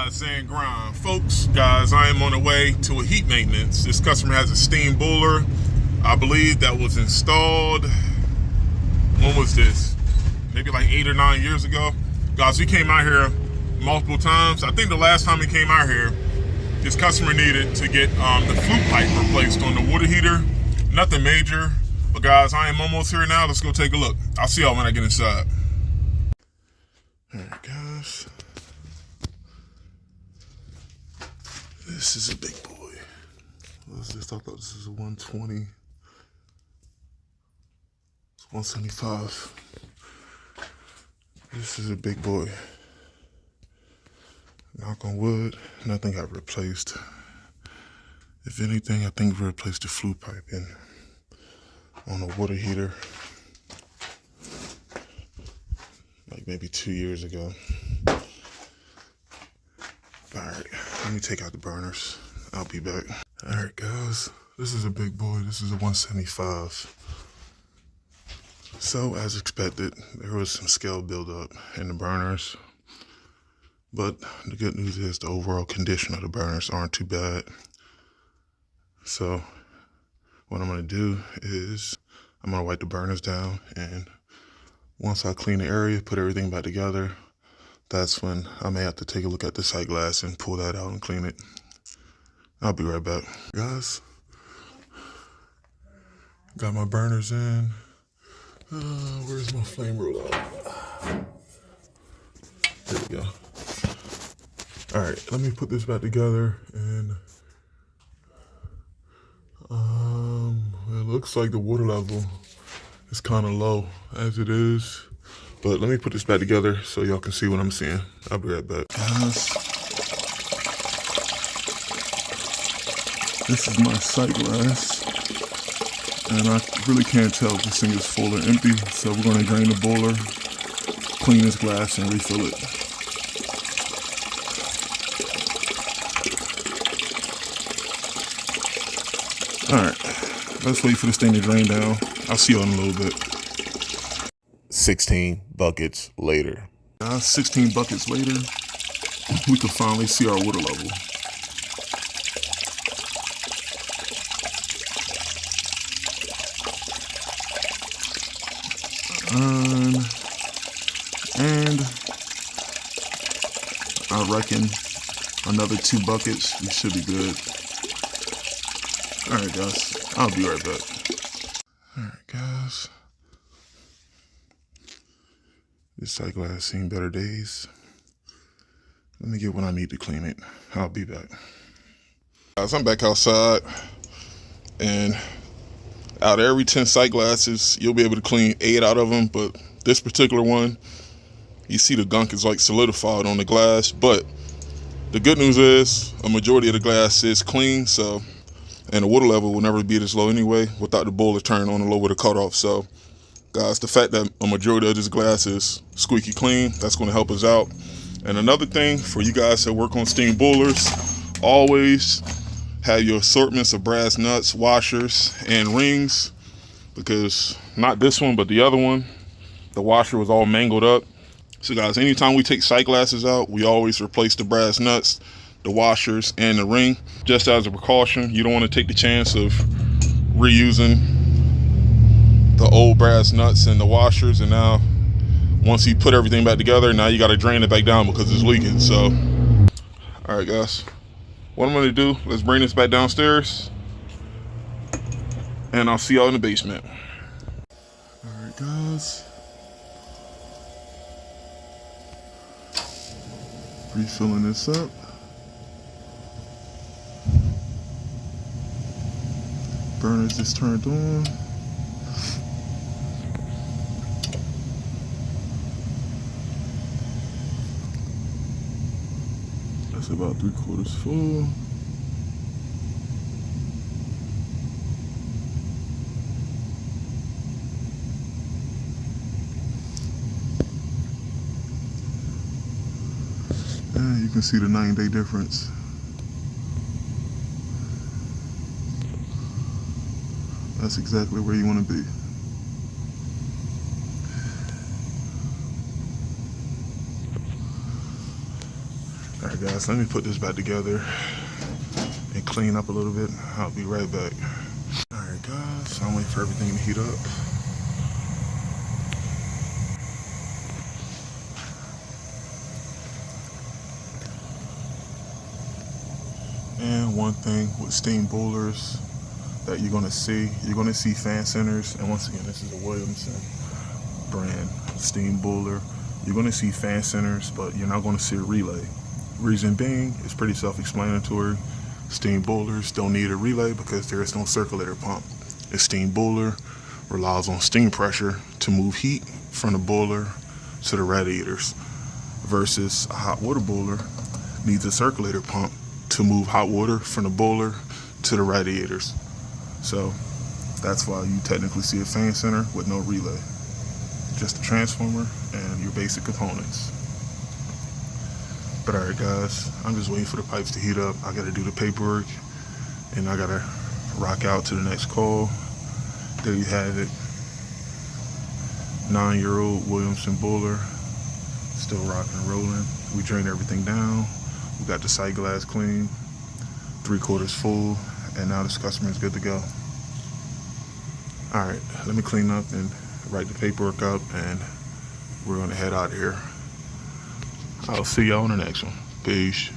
Rise and grind. Folks, guys, I am on the way to a heat maintenance. This customer has a steam boiler. I believe that was installed, when was this? Maybe like 8 or 9 years ago. Guys, we came out here multiple times. I think the last time we came out here, this customer needed to get the flue pipe replaced on the water heater. Nothing major. But guys, I am almost here now. Let's go take a look. I'll see y'all when I get inside. All right, guys. This is a big boy. Let's just talk about this is a 120. It's 175. This is a big boy. Knock on wood, nothing got replaced. If anything, I think we replaced the flue pipe on the water heater. Like maybe 2 years ago. Alright, let me take out the burners. I'll be back. Alright guys, this is a big boy. This is a 175. So as expected, there was some scale buildup in the burners. But the good news is the overall condition of the burners aren't too bad. So what I'm gonna do is I'm gonna wipe the burners down, and once I clean the area, put everything back together, that's when I may have to take a look at the sight glass and pull that out and clean it. I'll be right back. Guys, got my burners in. Where's my flame roller? There we go. All right, let me put this back together, and it looks like the water level is kind of low as it is. But let me put this back together so y'all can see what I'm seeing. I'll be right back. Guys, this is my sight glass, and I really can't tell if this thing is full or empty. So we're gonna drain the boiler, clean this glass, and refill it. All right, let's wait for this thing to drain down. I'll see you in a little bit. 16 buckets later. 16 buckets later, we can finally see our water level. And I reckon another 2 buckets, we should be good. All right, guys, I'll be right back. All right, guys. This sight glass has seen better days. Let me get what I need to clean it. I'll be back. Guys, I'm back outside, and out of every 10 sight glasses, you'll be able to clean 8 out of them, but this particular one, you see the gunk is like solidified on the glass, but the good news is a majority of the glass is clean, so, and the water level will never be this low anyway without the boiler turning on and lower the cutoff. So guys, the fact that a majority of this glass is squeaky clean, that's going to help us out. And another thing for you guys that work on steam boilers, always have your assortments of brass nuts, washers, and rings, because not this one, but the other one, the washer was all mangled up. So guys, anytime we take sight glasses out, we always replace the brass nuts, the washers, and the ring. Just as a precaution, you don't want to take the chance of reusing the old brass nuts and the washers, and now once you put everything back together, now you got to drain it back down because it's leaking. So all right guys, what I'm going to do, let's bring this back downstairs, and I'll see y'all in the basement. All right guys, refilling this up. Burners just turned on. That's about 3/4 full. And you can see the 9-day difference. That's exactly where you want to be. Alright guys, let me put this back together and clean up a little bit. I'll be right back. Alright guys, I'm waiting for everything to heat up. And one thing with steam boilers that you're gonna see fan centers, and once again, this is a Williamson brand steam boiler. You're gonna see fan centers, but you're not gonna see a relay. Reason being, it's pretty self-explanatory. Steam boilers don't need a relay because there is no circulator pump. A steam boiler relies on steam pressure to move heat from the boiler to the radiators, versus a hot water boiler needs a circulator pump to move hot water from the boiler to the radiators. So that's why you technically see a fan center with no relay. Just a transformer and your basic components. But alright guys, I'm just waiting for the pipes to heat up. I gotta do the paperwork and I gotta rock out to the next call. There you have it. 9-year-old Williamson boiler, still rocking and rolling. We drained everything down. We got the sight glass clean, 3/4 full, and now this customer is good to go. Alright, let me clean up and write the paperwork up, and we're gonna head out of here. I'll see y'all on the next one. Peace.